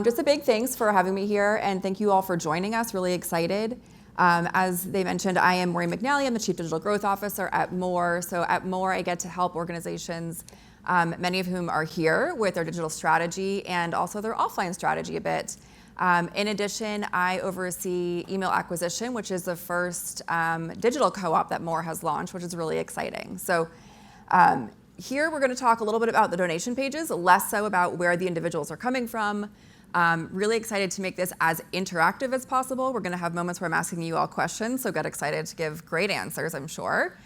Just a big thanks for having me here, and thank you all for joining us. Really excited. As they mentioned, I am Maureen McNally. I'm the Chief Digital Growth Officer at More. So at More, I get to help organizations, many of whom are here, with their digital strategy and also their offline strategy a bit. In addition, I oversee email acquisition, which is the first digital co-op that More has launched, which is really exciting. So here we're going to talk a little bit about the donation pages, less so about where the individuals are coming from. Really excited to make this as interactive as possible. We're going to have moments where I'm asking you all questions, so get excited to give great answers, I'm sure.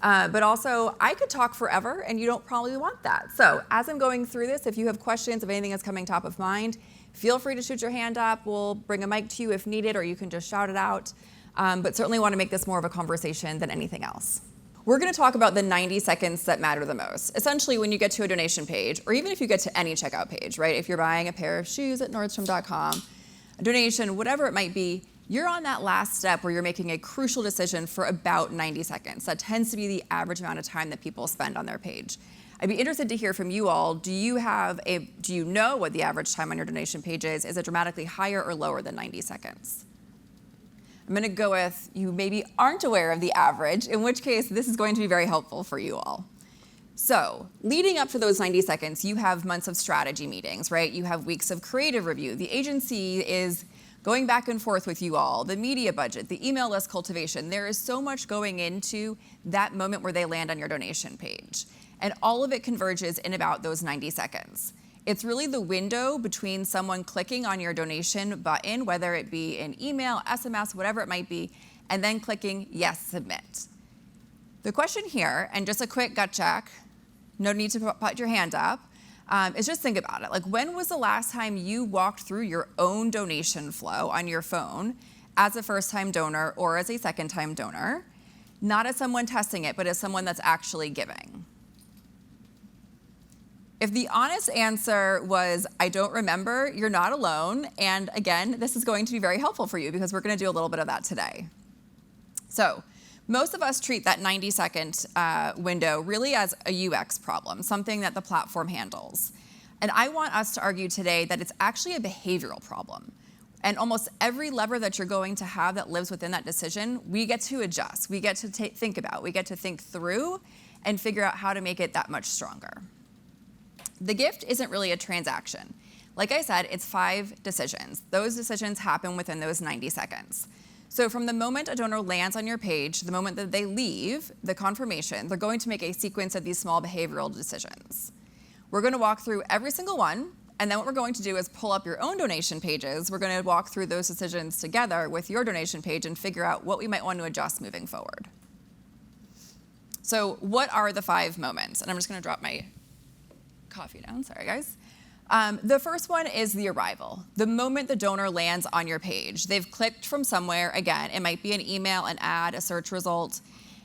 But also, I could talk forever, and you don't probably want that. So as I'm going through this, if you have questions, if anything is coming top of mind, feel free to shoot your hand up. We'll bring a mic to you if needed, or you can just shout it out. But certainly want to make this more of a conversation than anything else. We're going to talk about the 90 seconds that matter the most. Essentially, when you get to a donation page, or even if you get to any checkout page, right? If you're buying a pair of shoes at Nordstrom.com, a donation, whatever it might be, you're on that last step where you're making a crucial decision for about 90 seconds. That tends to be the average amount of time that people spend on their page. I'd be interested to hear from you all. Do you know what the average time on your donation page is? Is it dramatically higher or lower than 90 seconds? I'm going to go with you maybe aren't aware of the average, in which case this is going to be very helpful for you all. So leading up to those 90 seconds, you have months of strategy meetings, right? You have weeks of creative review. The agency is going back and forth with you all, the media budget, the email list cultivation. There is so much going into that moment where they land on your donation page. And all of it converges in about those 90 seconds. It's really the window between someone clicking on your donation button, whether it be an email, SMS, whatever it might be, and then clicking yes, submit. The question here, and just a quick gut check, no need to put your hand up, is just think about it. Like, when was the last time you walked through your own donation flow on your phone as a first-time donor or as a second-time donor? Not as someone testing it, but as someone that's actually giving. If the honest answer was, I don't remember, you're not alone. And again, this is going to be very helpful for you because we're going to do a little bit of that today. So most of us treat that 90-second window really as a UX problem, something that the platform handles. And I want us to argue today that it's actually a behavioral problem. And almost every lever that you're going to have that lives within that decision, we get to adjust, we get to think about, we get to think through and figure out how to make it that much stronger. The gift isn't really a transaction. Like I said, it's 5 decisions. Those decisions happen within those 90 seconds. So from the moment a donor lands on your page, the moment that they leave, the confirmation, they're going to make a sequence of these small behavioral decisions. We're going to walk through every single one, and then what we're going to do is pull up your own donation pages. We're going to walk through those decisions together with your donation page and figure out what we might want to adjust moving forward. So what are the 5 moments? And I'm just going to drop my coffee down, sorry guys. The first one is the arrival. The moment the donor lands on your page, they've clicked from somewhere. Again, it might be an email, an ad, a search result.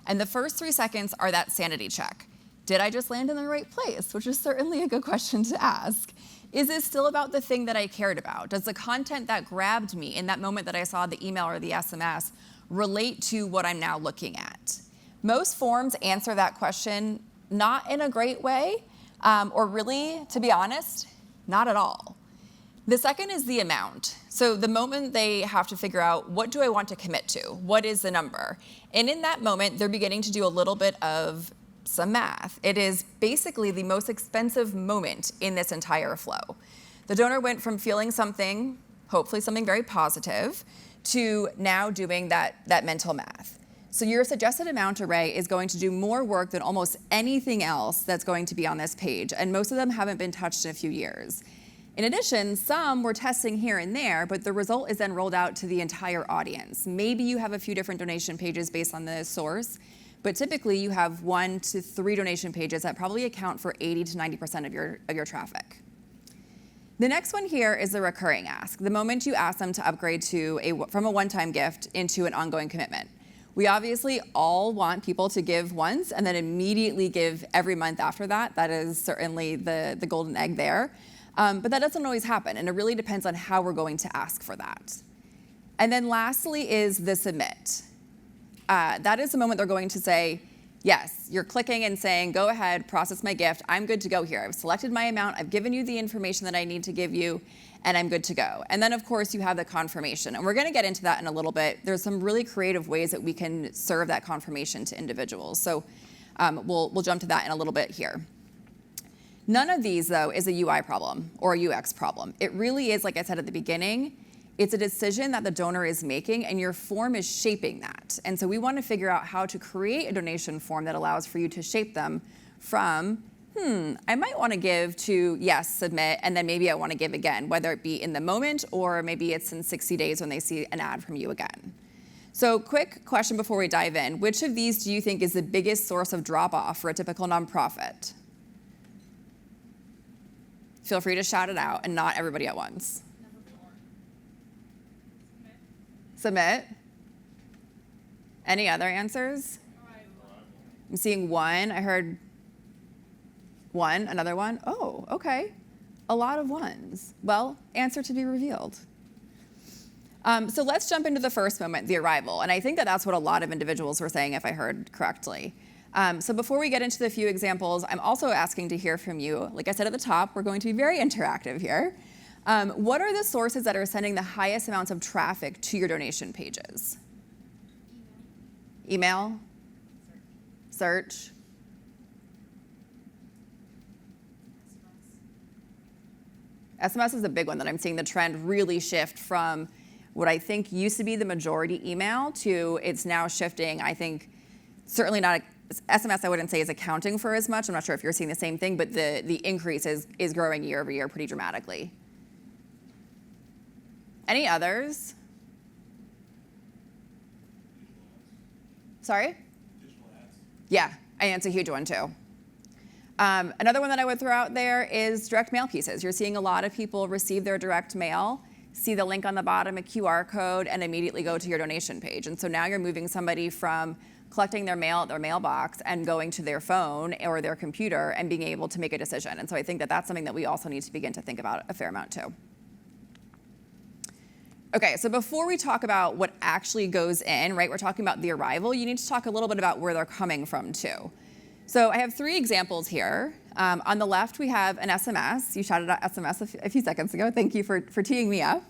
And the first 3 seconds are that sanity check. Did I just land in the right place? Which is certainly a good question to ask. Is this still about the thing that I cared about? Does the content that grabbed me in that moment that I saw the email or the SMS relate to what I'm now looking at? Most forms answer that question not in a great way, or really, to be honest, not at all. The second is the amount. So the moment they have to figure out, what do I want to commit to? What is the number? And in that moment, they're beginning to do a little bit of some math. It is basically the most expensive moment in this entire flow. The donor went from feeling something, hopefully something very positive, to now doing that mental math. So your suggested amount array is going to do more work than almost anything else that's going to be on this page, and most of them haven't been touched in a few years. In addition, some we're testing here and there, but the result is then rolled out to the entire audience. Maybe you have a few different donation pages based on the source, but typically you have 1 to 3 donation pages that probably account for 80 to 90% of your traffic. The next one here is the recurring ask, the moment you ask them to upgrade from a one-time gift into an ongoing commitment. We obviously all want people to give once and then immediately give every month after that. That is certainly the golden egg there. But that doesn't always happen, and it really depends on how we're going to ask for that. And then lastly is the submit. That is the moment they're going to say, Yes, you're clicking and saying, go ahead, process my gift. I'm good to go here. I've selected my amount. I've given you the information that I need to give you, and I'm good to go. And then, of course, you have the confirmation. And we're going to get into that in a little bit. There's some really creative ways that we can serve that confirmation to individuals. So we'll jump to that in a little bit here. None of these, though, is a UI problem or a UX problem. It really is, like I said at the beginning, it's a decision that the donor is making, and your form is shaping that. And so we want to figure out how to create a donation form that allows for you to shape them from, I might want to give to, yes, submit, and then maybe I want to give again, whether it be in the moment or maybe it's in 60 days when they see an ad from you again. So quick question before we dive in. Which of these do you think is the biggest source of drop-off for a typical nonprofit? Feel free to shout it out, and not everybody at once. Submit. Any other answers? I'm seeing one. I heard one, another one. Oh, okay. A lot of ones. Well, answer to be revealed. So let's jump into the first moment, the arrival. And I think that that's what a lot of individuals were saying, if I heard correctly. So before we get into the few examples, I'm also asking to hear from you. Like I said at the top, we're going to be very interactive here. What are the sources that are sending the highest amounts of traffic to your donation pages? Email? Search? SMS is a big one that I'm seeing the trend really shift from what I think used to be the majority email to it's now shifting. I think certainly not SMS, I wouldn't say is accounting for as much. I'm not sure if you're seeing the same thing, but the increase is growing year over year pretty dramatically. Any others? Sorry? Yeah, and it's a huge one too. Another one that I would throw out there is direct mail pieces. You're seeing a lot of people receive their direct mail, see the link on the bottom, a QR code, and immediately go to your donation page. And so now you're moving somebody from collecting their mail at their mailbox and going to their phone or their computer and being able to make a decision. And so I think that that's something that we also need to begin to think about a fair amount too. Okay, so before we talk about what actually goes in, right, we're talking about the arrival, you need to talk a little bit about where they're coming from too. So I have 3 examples here. On the left, we have an SMS. You shouted out SMS a few seconds ago. Thank you for teeing me up.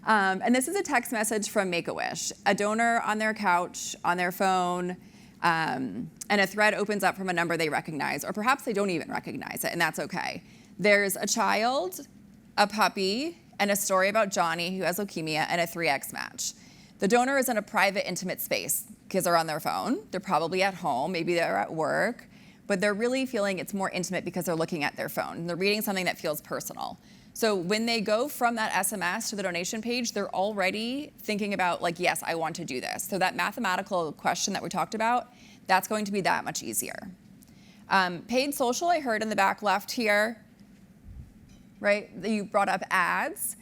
And this is a text message from Make-A-Wish, a donor on their couch, on their phone, and a thread opens up from a number they recognize, or perhaps they don't even recognize it, and that's okay. There's a child, a puppy, and a story about Johnny who has leukemia, and a 3X match. The donor is in a private, intimate space because they're on their phone. They're probably at home, maybe they're at work, but they're really feeling it's more intimate because they're looking at their phone. And they're reading something that feels personal. So when they go from that SMS to the donation page, they're already thinking about like, yes, I want to do this. So that mathematical question that we talked about, that's going to be that much easier. Paid social, I heard in the back left here, right? You brought up ads.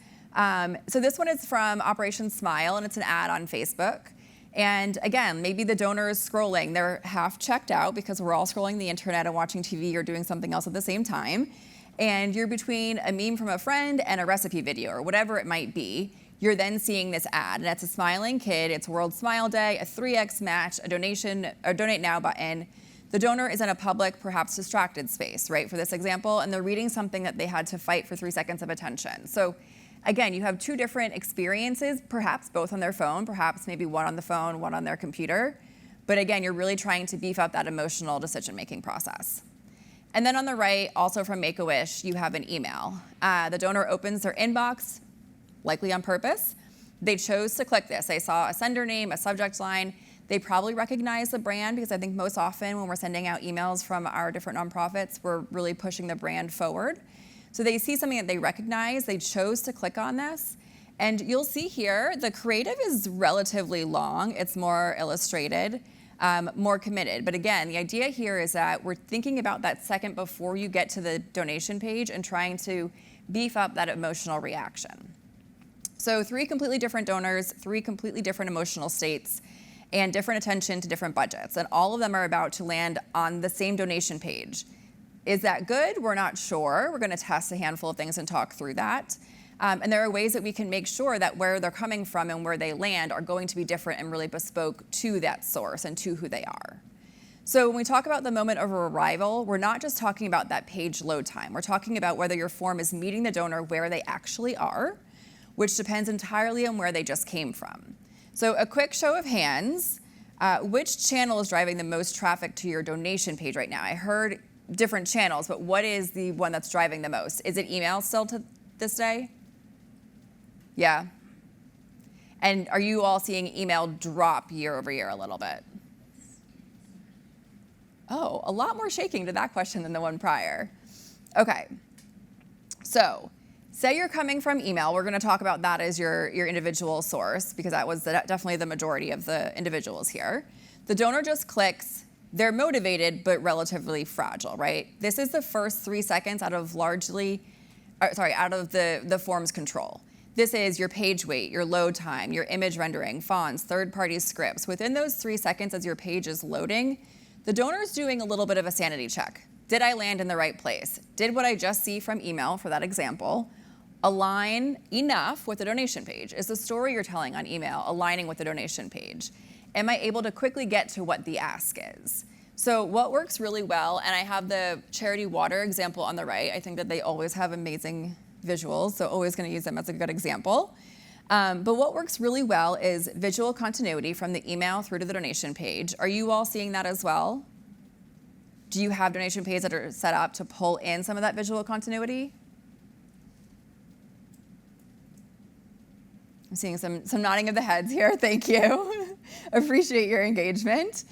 So this one is from Operation Smile, and it's an ad on Facebook. And again, maybe the donor is scrolling. They're half checked out because we're all scrolling the internet and watching TV or doing something else at the same time. And you're between a meme from a friend and a recipe video or whatever it might be. You're then seeing this ad, and it's a smiling kid. It's World Smile Day, a 3X match, a donate now button. The donor is in a public, perhaps distracted space, right, for this example, and they're reading something that they had to fight for 3 seconds of attention. So again, you have 2 different experiences, perhaps both on their phone, perhaps maybe one on the phone, one on their computer. But again, you're really trying to beef up that emotional decision-making process. And then on the right, also from Make-A-Wish, you have an email. The donor opens their inbox, likely on purpose. They chose to click this. They saw a sender name, a subject line. They probably recognize the brand because I think most often when we're sending out emails from our different nonprofits, we're really pushing the brand forward. So they see something that they recognize. They chose to click on this. And you'll see here, the creative is relatively long. It's more illustrated, more committed. But again, the idea here is that we're thinking about that second before you get to the donation page and trying to beef up that emotional reaction. So 3 completely different donors, 3 completely different emotional states, and different attention to different budgets. And all of them are about to land on the same donation page. Is that good? We're not sure. We're going to test a handful of things and talk through that. And there are ways that we can make sure that where they're coming from and where they land are going to be different and really bespoke to that source and to who they are. So when we talk about the moment of arrival, we're not just talking about that page load time. We're talking about whether your form is meeting the donor where they actually are, which depends entirely on where they just came from. So a quick show of hands, which channel is driving the most traffic to your donation page right now? I heard different channels, but what is the one that's driving the most? Is it email still to this day? Yeah. And are you all seeing email drop year over year a little bit? Oh, a lot more shaking to that question than the one prior. Okay. So say you're coming from email. We're going to talk about that as your individual source because that was definitely the majority of the individuals here. The donor just clicks. They're motivated but relatively fragile, right? This is the first 3 seconds out of the form's control. This is your page weight, your load time, your image rendering, fonts, third-party scripts. Within those 3 seconds as your page is loading, the donor is doing a little bit of a sanity check. Did I land in the right place? Did what I just see from email, for that example, align enough with the donation page? Is the story you're telling on email aligning with the donation page? Am I able to quickly get to what the ask is? So what works really well, and I have the Charity Water example on the right. I think that they always have amazing visuals, so always going to use them as a good example. But what works really well is visual continuity from the email through to the donation page. Are you all seeing that as well? Do you have donation pages that are set up to pull in some of that visual continuity? I'm seeing some nodding of the heads here. Thank you. Appreciate your engagement.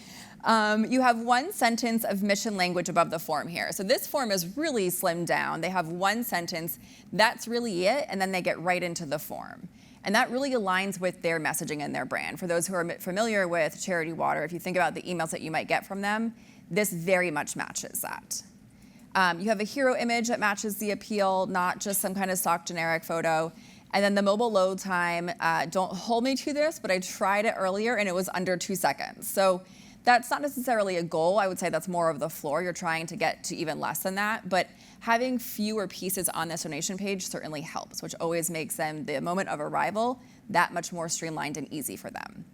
You have one sentence of mission language above the form here. So this form is really slimmed down. They have one sentence. That's really it, and then they get right into the form. And that really aligns with their messaging and their brand. For those who are familiar with Charity Water, if you think about the emails that you might get from them, this very much matches that. You have a hero image that matches the appeal, not just some kind of stock generic photo. And then the mobile load time, don't hold me to this, but I tried it earlier and it was under 2 seconds. So that's not necessarily a goal. I would say that's more of the floor. You're trying to get to even less than that. But having fewer pieces on this donation page certainly helps, which always makes them, the moment of arrival, that much more streamlined and easy for them.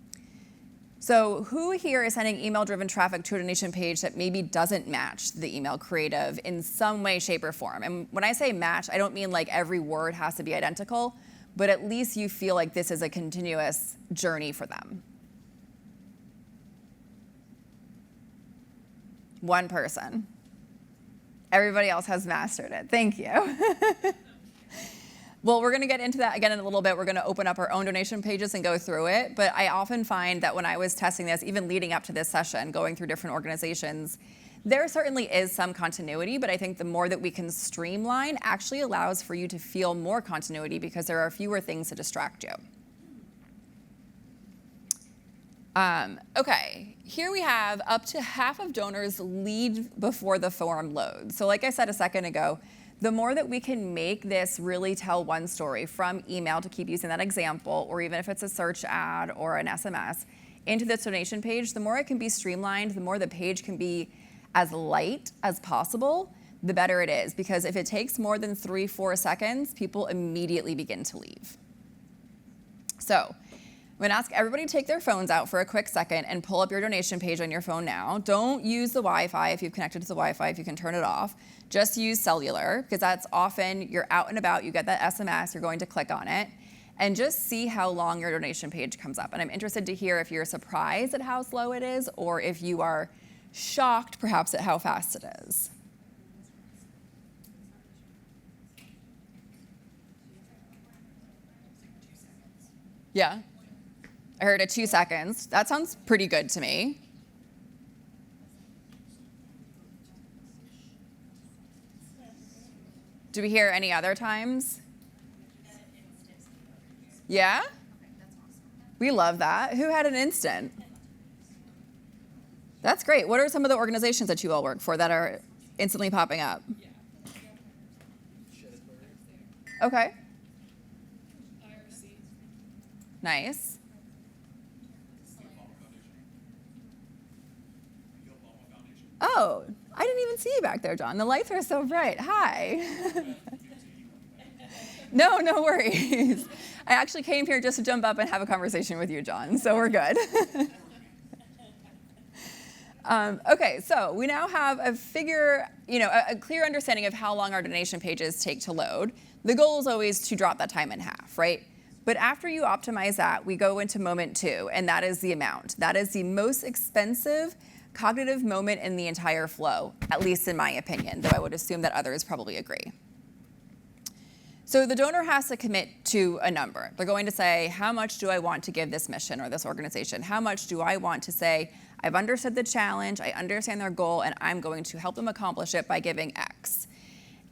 So who here is sending email-driven traffic to a donation page that maybe doesn't match the email creative in some way, shape, or form? And when I say match, I don't mean like every word has to be identical, but at least you feel like this is a continuous journey for them. One person. Everybody else has mastered it. Thank you. Well, we're going to get into that again in a little bit. We're going to open up our own donation pages and go through it. But I often find that when I was testing this, even leading up to this session, going through different organizations, there certainly is some continuity, but I think the more that we can streamline actually allows for you to feel more continuity because there are fewer things to distract you. Okay, here we have up to half of donors lead before the form loads. So like I said a second ago, the more that we can make this really tell one story from email, to keep using that example, or even if it's a search ad or an SMS, into this donation page, the more it can be streamlined, the more the page can be as light as possible, the better it is. Because if it takes more than 3-4 seconds, people immediately begin to leave. So I'm going to ask everybody to take their phones out for a quick second and pull up your donation page on your phone now. Don't use the Wi-Fi if you've connected to the Wi-Fi, if you can turn it off. Just use cellular, because that's often you're out and about, you get that SMS, you're going to click on it, and just see how long your donation page comes up. And I'm interested to hear if you're surprised at how slow it is, or if you are shocked perhaps at how fast it is. Yeah. I heard 2 seconds. That sounds pretty good to me. Do we hear any other times? Yeah? We love that. Who had an instant? That's great. What are some of the organizations that you all work for that are instantly popping up? Okay. Nice. Oh, I didn't even see you back there, John. The lights are so bright. Hi. No worries. I actually came here just to jump up and have a conversation with you, John, so we're good. Okay, so we now have a figure, a clear understanding of how long our donation pages take to load. The goal is always to drop that time in half, right? But after you optimize that, we go into moment 2, and that is the amount. That is the most expensive cognitive moment in the entire flow, at least in my opinion, though I would assume that others probably agree. So the donor has to commit to a number. They're going to say, how much do I want to give this mission or this organization? How much do I want to say, I've understood the challenge, I understand their goal, and I'm going to help them accomplish it by giving X.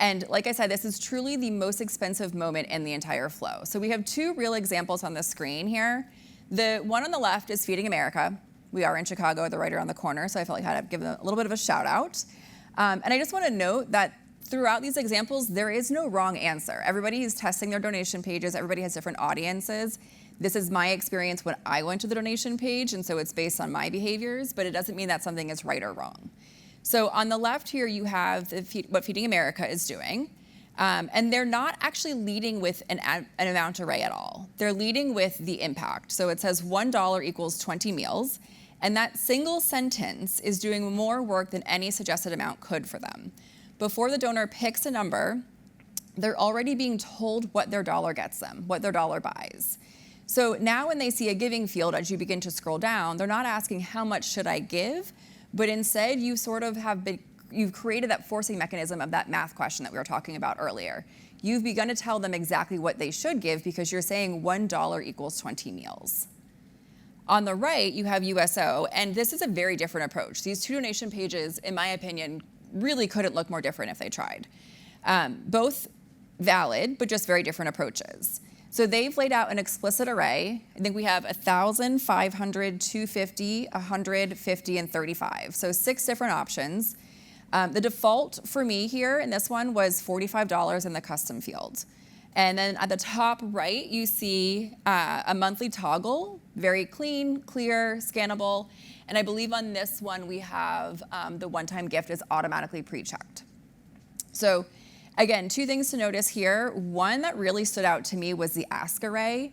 And like I said, this is truly the most expensive moment in the entire flow. So we have 2 real examples on the screen here. The one on the left is Feeding America. We are in Chicago, they're right around the corner, so I felt like I had to give them a little bit of a shout out. And I just want to note that throughout these examples, there is no wrong answer. Everybody is testing their donation pages, everybody has different audiences. This is my experience when I went to the donation page, and so it's based on my behaviors, but it doesn't mean that something is right or wrong. So on the left here, you have what Feeding America is doing, and they're not actually leading with an amount array at all. They're leading with the impact. So it says $1 equals 20 meals, and that single sentence is doing more work than any suggested amount could for them. Before the donor picks a number, they're already being told what their dollar gets them, what their dollar buys. So now when they see a giving field, as you begin to scroll down, they're not asking how much should I give, but instead you sort of you've created that forcing mechanism of that math question that we were talking about earlier. You've begun to tell them exactly what they should give because you're saying $1 equals 20 meals. On the right, you have USO, and this is a very different approach. These 2 donation pages, in my opinion, really couldn't look more different if they tried. Both valid, but just very different approaches. So they've laid out an explicit array. I think we have 1,000, 500, 250, 100, 50, and 35. So 6 different options. The default for me here in this one was $45 in the custom field. And then at the top right, you see a monthly toggle, very clean, clear, scannable. And I believe on this one, we have the one-time gift is automatically pre-checked. So again, 2 things to notice here. One that really stood out to me was the ask array.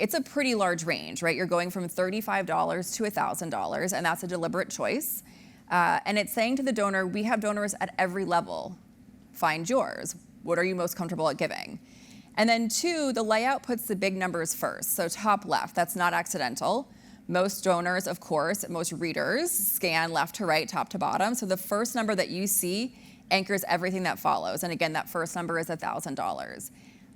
It's a pretty large range, right? You're going from $35 to $1,000, and that's a deliberate choice. And it's saying to the donor, we have donors at every level. Find yours. What are you most comfortable at giving? And then 2, the layout puts the big numbers first. So top left, that's not accidental. Most donors, of course, most readers scan left to right, top to bottom. So the first number that you see anchors everything that follows. And again, that first number is $1,000.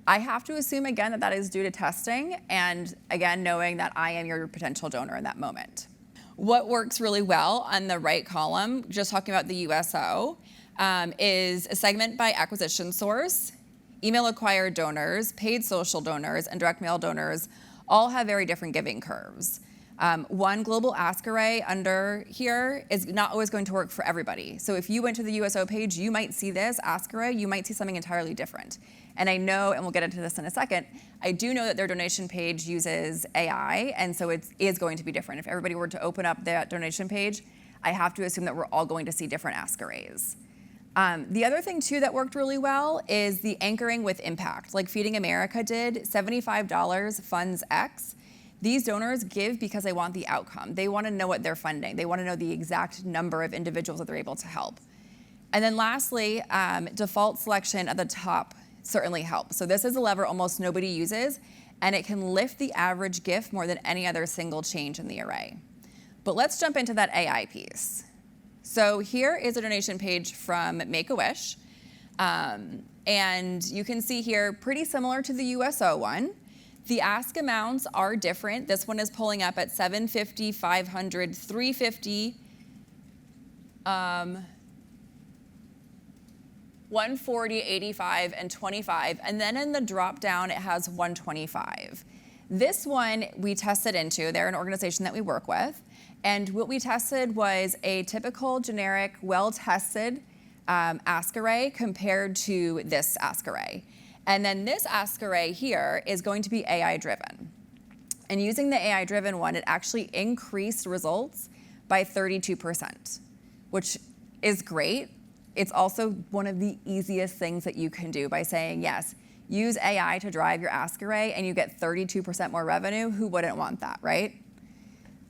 I have to assume, again, that that is due to testing and, again, knowing that I am your potential donor in that moment. What works really well on the right column, just talking about the USO, is a segment by acquisition source, email acquired donors, paid social donors, and direct mail donors all have very different giving curves. One global ask array under here is not always going to work for everybody. So if you went to the USO page, you might see this ask array, you might see something entirely different. And I know, and we'll get into this in a second, I do know that their donation page uses AI, and so it is going to be different. If everybody were to open up that donation page, I have to assume that we're all going to see different ask arrays. The other thing too that worked really well is the anchoring with impact. Like Feeding America did, $75 funds X. These donors give because they want the outcome. They want to know what they're funding. They want to know the exact number of individuals that they're able to help. And then lastly, default selection at the top certainly helps. So this is a lever almost nobody uses, and it can lift the average gift more than any other single change in the array. But let's jump into that AI piece. So here is a donation page from Make-A-Wish. And you can see here, pretty similar to the USO one. The ask amounts are different. This one is pulling up at $750, $500, $350, $140, $85, and $25. And then in the drop down, it has $125. This one we tested into. They're an organization that we work with. And what we tested was a typical, generic, well-tested ask array compared to this ask array. And then this ask array here is going to be AI-driven. And using the AI-driven one, it actually increased results by 32%, which is great. It's also one of the easiest things that you can do by saying, yes, use AI to drive your ask array and you get 32% more revenue. Who wouldn't want that, right?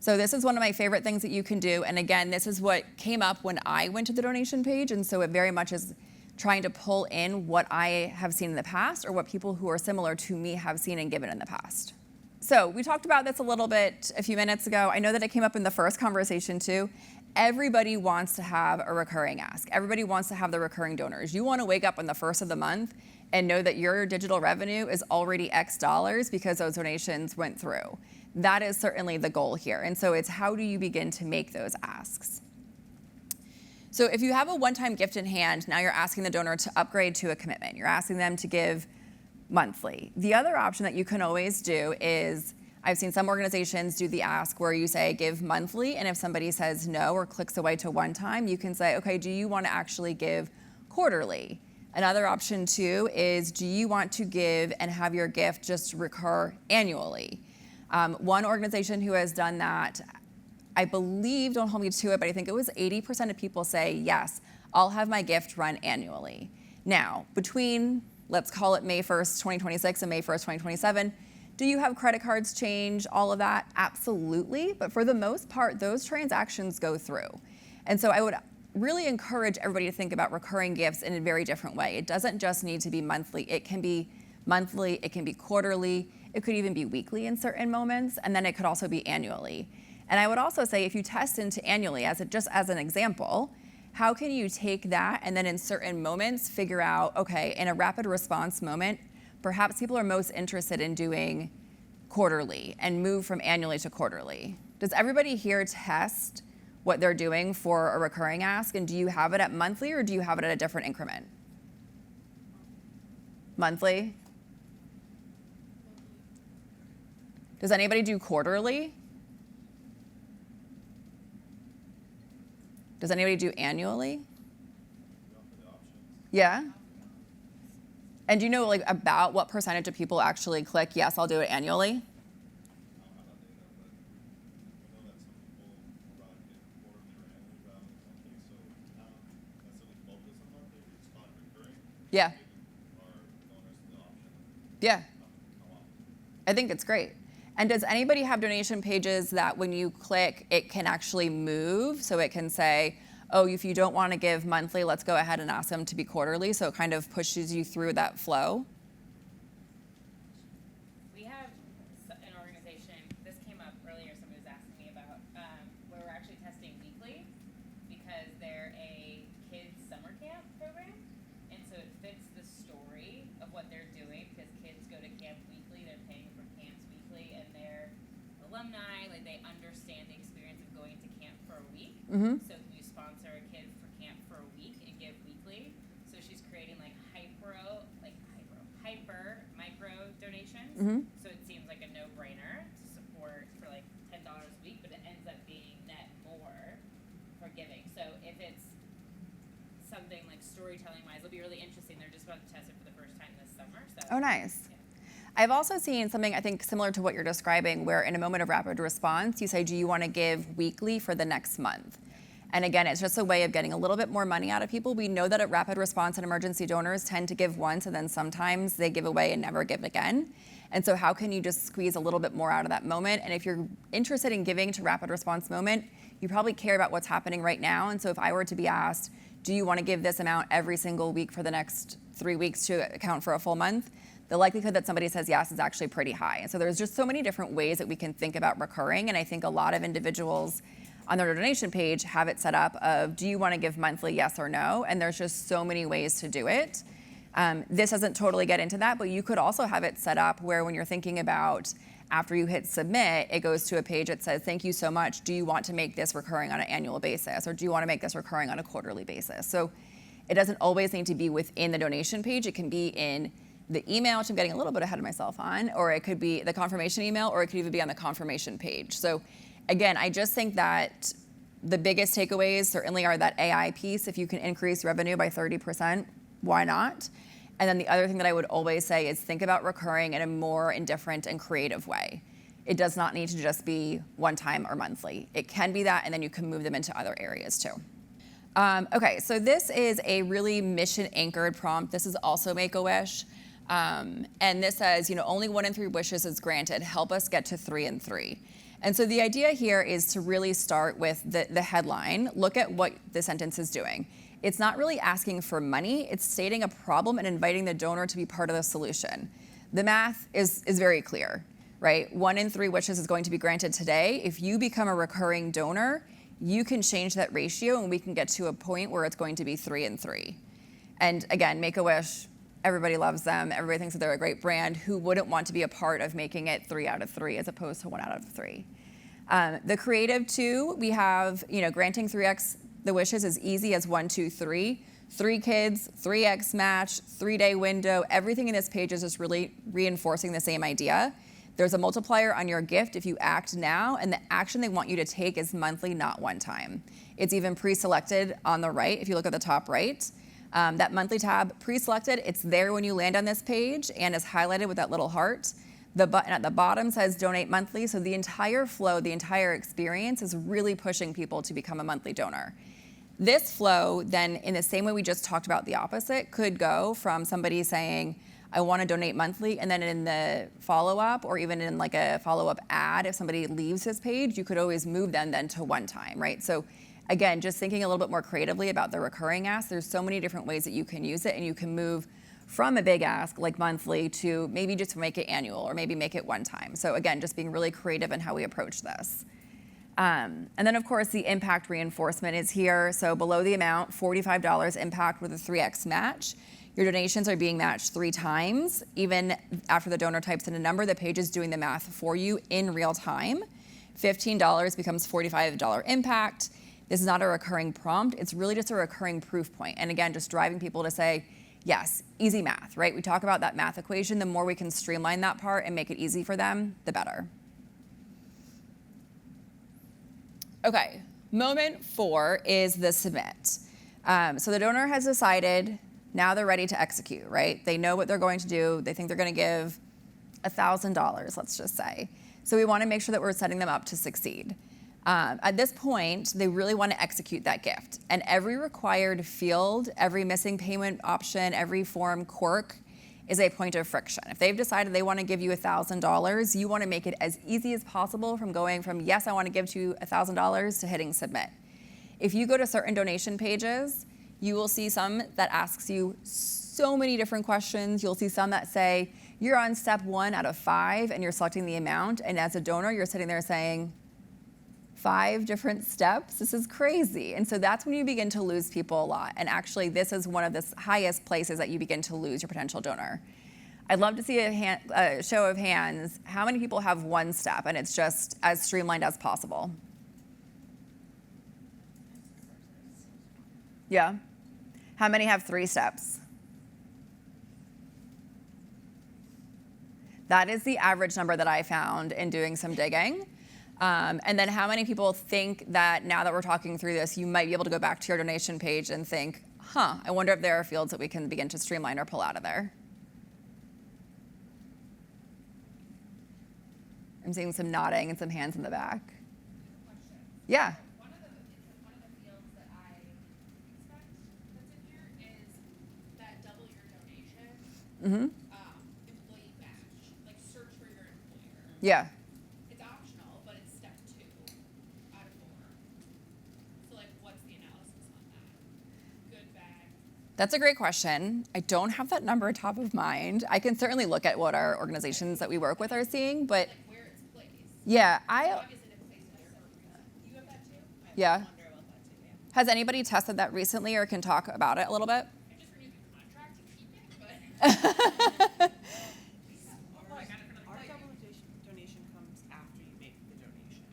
So this is one of my favorite things that you can do. And again, this is what came up when I went to the donation page. And so it very much is trying to pull in what I have seen in the past or what people who are similar to me have seen and given in the past. So we talked about this a little bit a few minutes ago. I know that it came up in the first conversation too. Everybody wants to have a recurring ask. Everybody wants to have the recurring donors. You want to wake up on the first of the month and know that your digital revenue is already X dollars because those donations went through. That is certainly the goal here. And so it's how do you begin to make those asks? So if you have a one-time gift in hand, now you're asking the donor to upgrade to a commitment. You're asking them to give monthly. The other option that you can always do is, I've seen some organizations do the ask where you say give monthly, and if somebody says no or clicks away to one time, you can say, okay, do you want to actually give quarterly? Another option too is, do you want to give and have your gift just recur annually? One organization who has done that, I believe, don't hold me to it, but I think it was 80% of people say, yes, I'll have my gift run annually. Now, between, let's call it May 1st, 2026 and May 1st, 2027, do you have credit cards change, all of that? Absolutely, but for the most part, those transactions go through. And so I would really encourage everybody to think about recurring gifts in a very different way. It doesn't just need to be monthly. It can be monthly, it can be quarterly, it could even be weekly in certain moments, and then it could also be annually. And I would also say if you test into annually, just as an example, how can you take that and then in certain moments figure out, okay, in a rapid response moment, perhaps people are most interested in doing quarterly and move from annually to quarterly. Does everybody here test what they're doing for a recurring ask? And do you have it at monthly or do you have it at a different increment? Monthly? Does anybody do quarterly? Does anybody do annually? Yeah? And do you know like about what percentage of people actually click, yes, I'll do it annually? Yeah. Yeah. I think it's great. And does anybody have donation pages that when you click, it can actually move? So it can say, oh, if you don't want to give monthly, let's go ahead and ask them to be quarterly. So it kind of pushes you through that flow. We have an organization, this came up earlier, somebody was asking me about, where we're actually testing weekly because they're a kids summer camp program. And so it fits the story of what they're doing because kids go to camp weekly, they're paying for camps weekly, and they're alumni, like they understand the experience of going to camp for a week. Mm-hmm. So we sponsor a kid for camp for a week and give weekly. So she's creating like hyper micro donations. Mm-hmm. So it seems like a no-brainer to support for like $10 a week, but it ends up being net more for giving. So if it's something like storytelling wise, it'll be really interesting. They're just about to test it for the first time this summer. So Oh, nice. yeah. I've also seen something I think similar to what you're describing where in a moment of rapid response, you say, do you want to give weekly for the next month? And again, it's just a way of getting a little bit more money out of people. We know that at rapid response and emergency donors tend to give once and then sometimes they give away and never give again. And so how can you just squeeze a little bit more out of that moment? And if you're interested in giving to rapid response moment, you probably care about what's happening right now. And so if I were to be asked, do you want to give this amount every single week for the next 3 weeks to account for a full month? The likelihood that somebody says yes is actually pretty high. And so there's just so many different ways that we can think about recurring. And I think a lot of individuals on their donation page have it set up of, do you want to give monthly, yes or no? And there's just so many ways to do it. This doesn't totally get into that, but you could also have it set up where when you're thinking about after you hit submit, it goes to a page that says, thank you so much. Do you want to make this recurring on an annual basis? Or do you want to make this recurring on a quarterly basis? So it doesn't always need to be within the donation page. It can be in the email, which I'm getting a little bit ahead of myself on, or it could be the confirmation email, or it could even be on the confirmation page. So again, I just think that the biggest takeaways certainly are that AI piece. If you can increase revenue by 30%, why not? And then the other thing that I would always say is think about recurring in a more indifferent and creative way. It does not need to just be one time or monthly. It can be that, and then you can move them into other areas too. Okay, so this is a really mission-anchored prompt. This is also Make-A-Wish. And this says, only 1 in 3 wishes is granted. Help us get to 3 in 3. And so the idea here is to really start with the headline, look at what the sentence is doing. It's not really asking for money, it's stating a problem and inviting the donor to be part of the solution. The math is very clear, right? 1 in 3 wishes is going to be granted today. If you become a recurring donor, you can change that ratio and we can get to a point where it's going to be 3 in 3. And again, Make-A-Wish, everybody loves them. Everybody thinks that they're a great brand. Who wouldn't want to be a part of making it 3 out of 3 as opposed to 1 out of 3? The creative too, we have, granting 3x the wishes as easy as 1, 2, 3. 3 kids, 3x match, 3-day window. Everything in this page is just really reinforcing the same idea. There's a multiplier on your gift if you act now, and the action they want you to take is monthly, not one time. It's even pre-selected on the right, if you look at the top right. That monthly tab, pre-selected, it's there when you land on this page and is highlighted with that little heart. The button at the bottom says donate monthly, so the entire flow, the entire experience is really pushing people to become a monthly donor. This flow then, in the same way we just talked about the opposite, could go from somebody saying, I want to donate monthly, and then in the follow-up or even in like a follow-up ad, if somebody leaves this page, you could always move them then to one time, right? So again, just thinking a little bit more creatively about the recurring ask, there's so many different ways that you can use it, and you can move from a big ask like monthly to maybe just make it annual or maybe make it one time. So again, just being really creative in how we approach this. And then of course the impact reinforcement is here. So below the amount, $45 impact with a 3x match. Your donations are being matched 3 times. Even after the donor types in a number, the page is doing the math for you in real time. $15 becomes $45 impact. This is not a recurring prompt. It's really just a recurring proof point. And again, just driving people to say, yes, easy math, right? We talk about that math equation. The more we can streamline that part and make it easy for them, the better. Okay, moment 4 is the submit. So the donor has decided, now they're ready to execute, right? They know what they're going to do. They think they're going to give $1,000, let's just say. So we want to make sure that we're setting them up to succeed. At this point, they really want to execute that gift. And every required field, every missing payment option, every form quirk is a point of friction. If they've decided they want to give you $1,000, you want to make it as easy as possible from going from, yes, I want to give to you $1,000 to hitting submit. If you go to certain donation pages, you will see some that asks you so many different questions. You'll see some that say, you're on step 1 out of 5 and you're selecting the amount. And as a donor, you're sitting there saying, 5 different steps? This is crazy. And so that's when you begin to lose people a lot. And actually, this is one of the highest places that you begin to lose your potential donor. I'd love to see a show of hands. How many people have 1 step and it's just as streamlined as possible? Yeah. How many have 3 steps? That is the average number that I found in doing some digging. And then how many people think that now that we're talking through this, you might be able to go back to your donation page and think, I wonder if there are fields that we can begin to streamline or pull out of there. I'm seeing some nodding and some hands in the back. Yeah. One of the fields that I expect that's in here is that double your donation, employee match, like search for your employer. Yeah. It's optional, but it's step 2 out of 4. So like, what's the analysis on that? Good, bad? That's a great question. I don't have that number top of mind. I can certainly look at what our organizations that we work with are seeing, but Like where it's placed. yeah, Obviously, it's placed in a certain reason. You have that too? Yeah. I wonder about that too, yeah. Has anybody tested that recently or can talk about it a little bit? I just renewed the contract to keep it, but. Our double donation comes after you make the donation.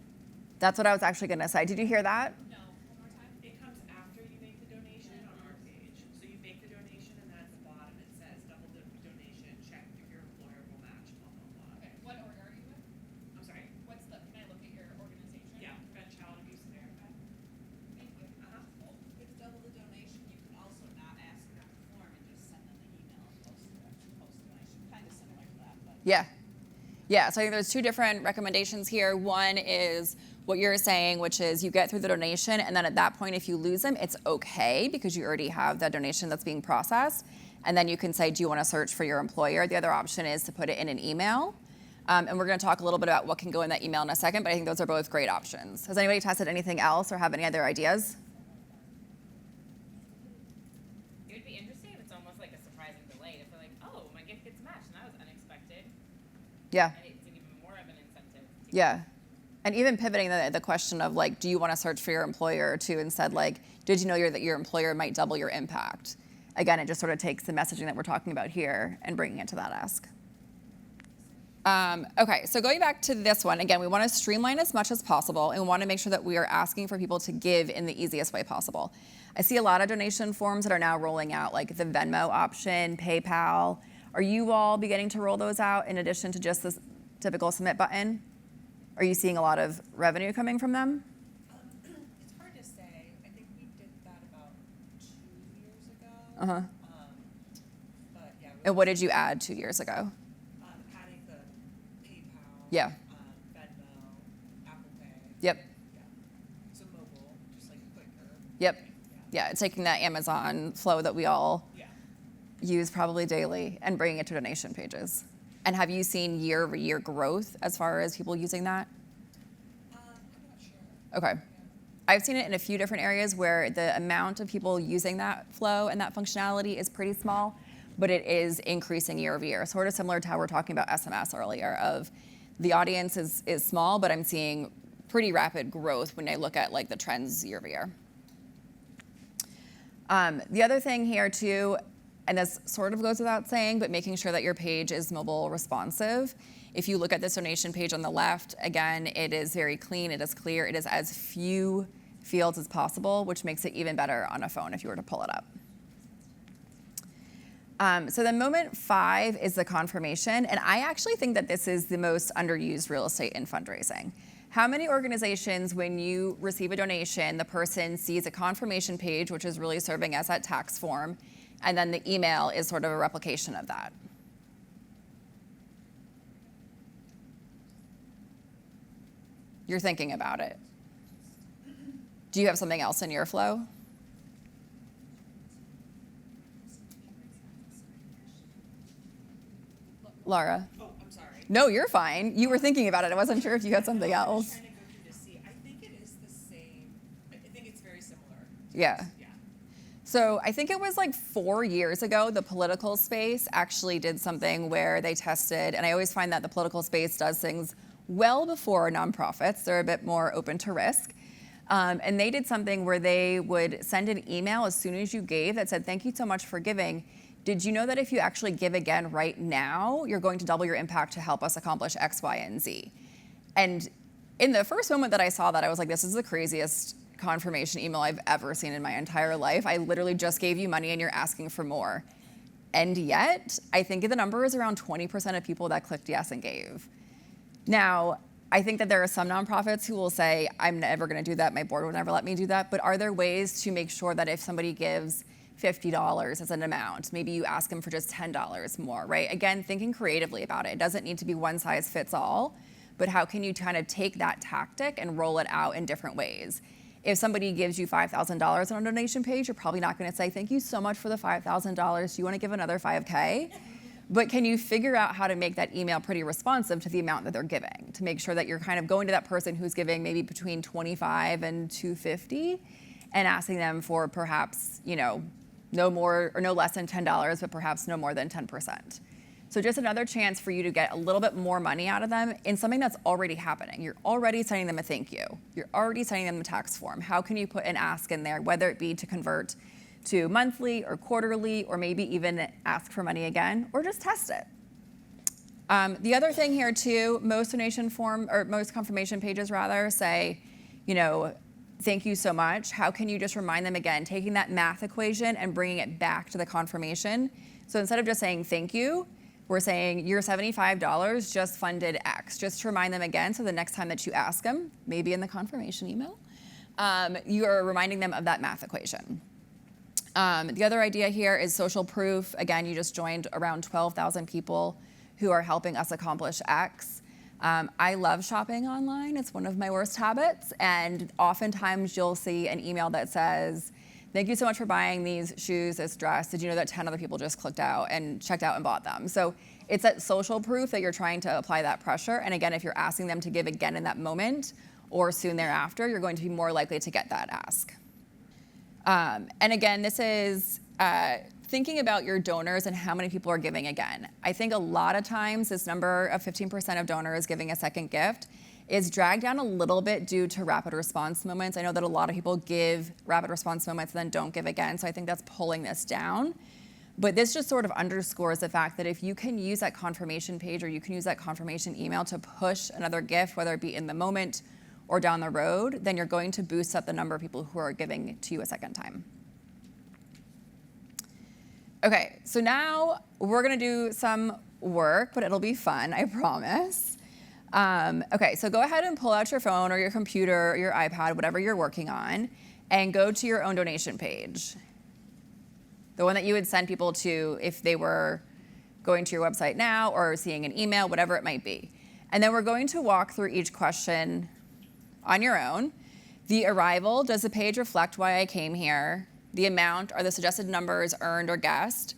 That's what I was actually going to say. Did you hear that? No, one more time. It comes after you make the donation on our page. So you make the donation and then at the bottom it says double donation, check if your employer will match, blah, blah, blah. Okay, what org are you with? I'm sorry? Can I look at your organization? Yeah, Prevent Child Abuse America. Thank you. With double the donation, you can also not ask them on the form and just send them the email and post donation. Kind of similar to that, but. Yeah. Yeah, so I think there's 2 different recommendations here. One is what you're saying, which is you get through the donation, and then at that point, if you lose them, it's okay because you already have that donation that's being processed. And then you can say, do you want to search for your employer? The other option is to put it in an email. And we're going to talk a little bit about what can go in that email in a second, but I think those are both great options. Has anybody tested anything else or have any other ideas? It would be interesting if it's almost like a surprising delay. If they're like, oh, my gift gets matched, and that was unexpected. Yeah. And it's even more of an incentive. Yeah. And even pivoting the question of like, do you want to search for your employer to instead like, did you know that your employer might double your impact? Again, it just sort of takes the messaging that we're talking about here and bringing it to that ask. Okay, so going back to this one, again, we want to streamline as much as possible and we want to make sure that we are asking for people to give in the easiest way possible. I see a lot of donation forms that are now rolling out, like the Venmo option, PayPal. Are you all beginning to roll those out in addition to just this typical submit button? Are you seeing a lot of revenue coming from them? It's hard to say. I think we did that about 2 years ago. Uh-huh. But yeah. And what did you add 2 years ago? Adding the PayPal. Yeah. Venmo, Apple Pay. Yep. Yeah. So mobile, just like quicker. Yep. Yeah. Yeah, it's taking that Amazon flow that we all Yeah. use probably daily and bringing it to donation pages. And have you seen year-over-year growth as far as people using that? I'm not sure. Okay. I've seen it in a few different areas where the amount of people using that flow and that functionality is pretty small, but it is increasing year over year. Sort of similar to how we're talking about SMS earlier of the audience is small, but I'm seeing pretty rapid growth when I look at like the trends year over year. The other thing here too, and this sort of goes without saying, but making sure that your page is mobile responsive. If you look at this donation page on the left, again, it is very clean, it is clear, it is as few fields as possible, which makes it even better on a phone if you were to pull it up. So then moment 5 is the confirmation, and I actually think that this is the most underused real estate in fundraising. How many organizations, when you receive a donation, the person sees a confirmation page, which is really serving as that tax form, and then the email is sort of a replication of that? You're thinking about it. Do you have something else in your flow? Laura? Oh, I'm sorry. No, you're fine. You were thinking about it. I wasn't sure if you had something I was else. trying to go through to see. I think it is the same. I think it's very similar. Yeah. Yeah. So I think it was like 4 years ago, the political space actually did something where they tested, and I always find that the political space does things well before nonprofits. They're a bit more open to risk. And they did something where they would send an email as soon as you gave that said, thank you so much for giving. Did you know that if you actually give again right now, you're going to double your impact to help us accomplish X, Y, and Z? And in the first moment that I saw that, I was like, this is the craziest confirmation email I've ever seen in my entire life. I literally just gave you money and you're asking for more. And yet, I think the number is around 20% of people that clicked yes and gave. Now, I think that there are some nonprofits who will say, I'm never going to do that, my board would never let me do that, but are there ways to make sure that if somebody gives $50 as an amount, maybe you ask them for just $10 more, right? Again, thinking creatively about it. It doesn't need to be one size fits all, but how can you kind of take that tactic and roll it out in different ways? If somebody gives you $5,000 on a donation page, you're probably not going to say, thank you so much for the $5,000. Do you want to give another $5K? But can you figure out how to make that email pretty responsive to the amount that they're giving to make sure that you're kind of going to that person who's giving maybe between $25 and $250 and asking them for perhaps, no more or no less than $10, but perhaps no more than 10%. So just another chance for you to get a little bit more money out of them in something that's already happening. You're already sending them a thank you. You're already sending them a tax form. How can you put an ask in there, whether it be to convert to monthly or quarterly, or maybe even ask for money again, or just test it? The other thing here too, most donation form, or most confirmation pages rather, say, thank you so much. How can you just remind them again, taking that math equation and bringing it back to the confirmation? So instead of just saying thank you, we're saying your $75 just funded X, just to remind them again, so the next time that you ask them, maybe in the confirmation email, you are reminding them of that math equation. The other idea here is social proof. Again, you just joined around 12,000 people who are helping us accomplish X. I love shopping online. It's one of my worst habits. And oftentimes you'll see an email that says, thank you so much for buying these shoes, this dress. Did you know that 10 other people just clicked out and checked out and bought them? So It's that social proof that you're trying to apply that pressure. And again, if you're asking them to give again in that moment or soon thereafter, you're going to be more likely to get that ask. And again, this is thinking about your donors and how many people are giving again. I think a lot of times this number of 15% of donors giving a second gift is dragged down a little bit due to rapid response moments. I know that a lot of people give rapid response moments and then don't give again, so I think that's pulling this down. But this just sort of underscores the fact that if you can use that confirmation page or you can use that confirmation email to push another gift, whether it be in the moment or down the road, then you're going to boost up the number of people who are giving to you a second time. Okay, so now we're gonna do some work, but it'll be fun, I promise. Okay, so go ahead and pull out your phone or your computer or your iPad, whatever you're working on, and go to your own donation page. The one that you would send people to if they were going to your website now or seeing an email, whatever it might be. And then we're going to walk through each question on your own. The arrival, does the page reflect why I came here? The amount, are the suggested numbers earned or guessed?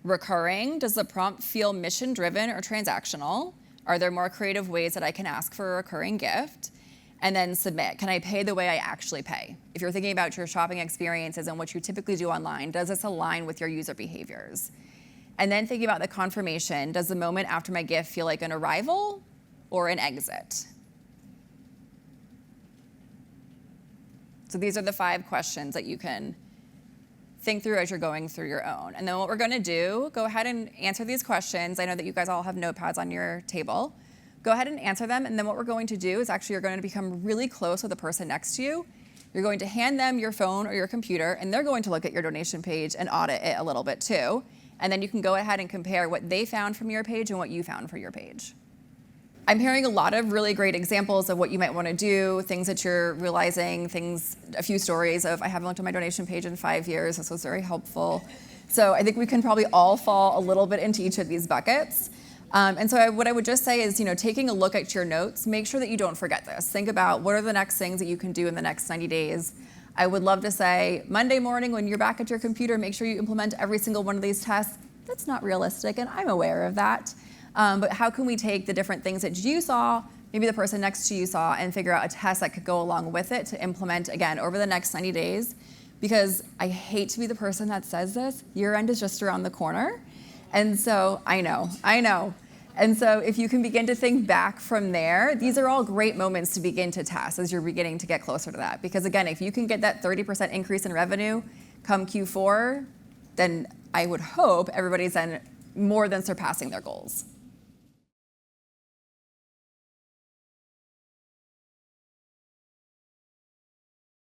Recurring, does the prompt feel mission-driven or transactional? Are there more creative ways that I can ask for a recurring gift? And then submit, can I pay the way I actually pay? If you're thinking about your shopping experiences and what you typically do online, does this align with your user behaviors? And then thinking about the confirmation, does the moment after my gift feel like an arrival or an exit? So these are the 5 questions that you can think through as you're going through your own. And then what we're gonna do, go ahead and answer these questions. I know that you guys all have notepads on your table. Go ahead and answer them, and then what we're going to do is actually you're going to become really close with the person next to you. You're going to hand them your phone or your computer, and they're going to look at your donation page and audit it a little bit too. And then you can go ahead and compare what they found from your page and what you found for your page. I'm hearing a lot of really great examples of what you might want to do, things that you're realizing, a few stories of, I haven't looked at my donation page in 5 years. This was very helpful. So I think we can probably all fall a little bit into each of these buckets. And so what I would just say is, taking a look at your notes, make sure that you don't forget this. Think about what are the next things that you can do in the next 90 days. I would love to say Monday morning when you're back at your computer, make sure you implement every single one of these tests. That's not realistic, and I'm aware of that. But how can we take the different things that you saw, maybe the person next to you saw, and figure out a test that could go along with it to implement, again, over the next 90 days? Because I hate to be the person that says this, year end is just around the corner. And so, I know. And so if you can begin to think back from there, these are all great moments to begin to test as you're beginning to get closer to that. Because again, if you can get that 30% increase in revenue come Q4, then I would hope everybody's then more than surpassing their goals.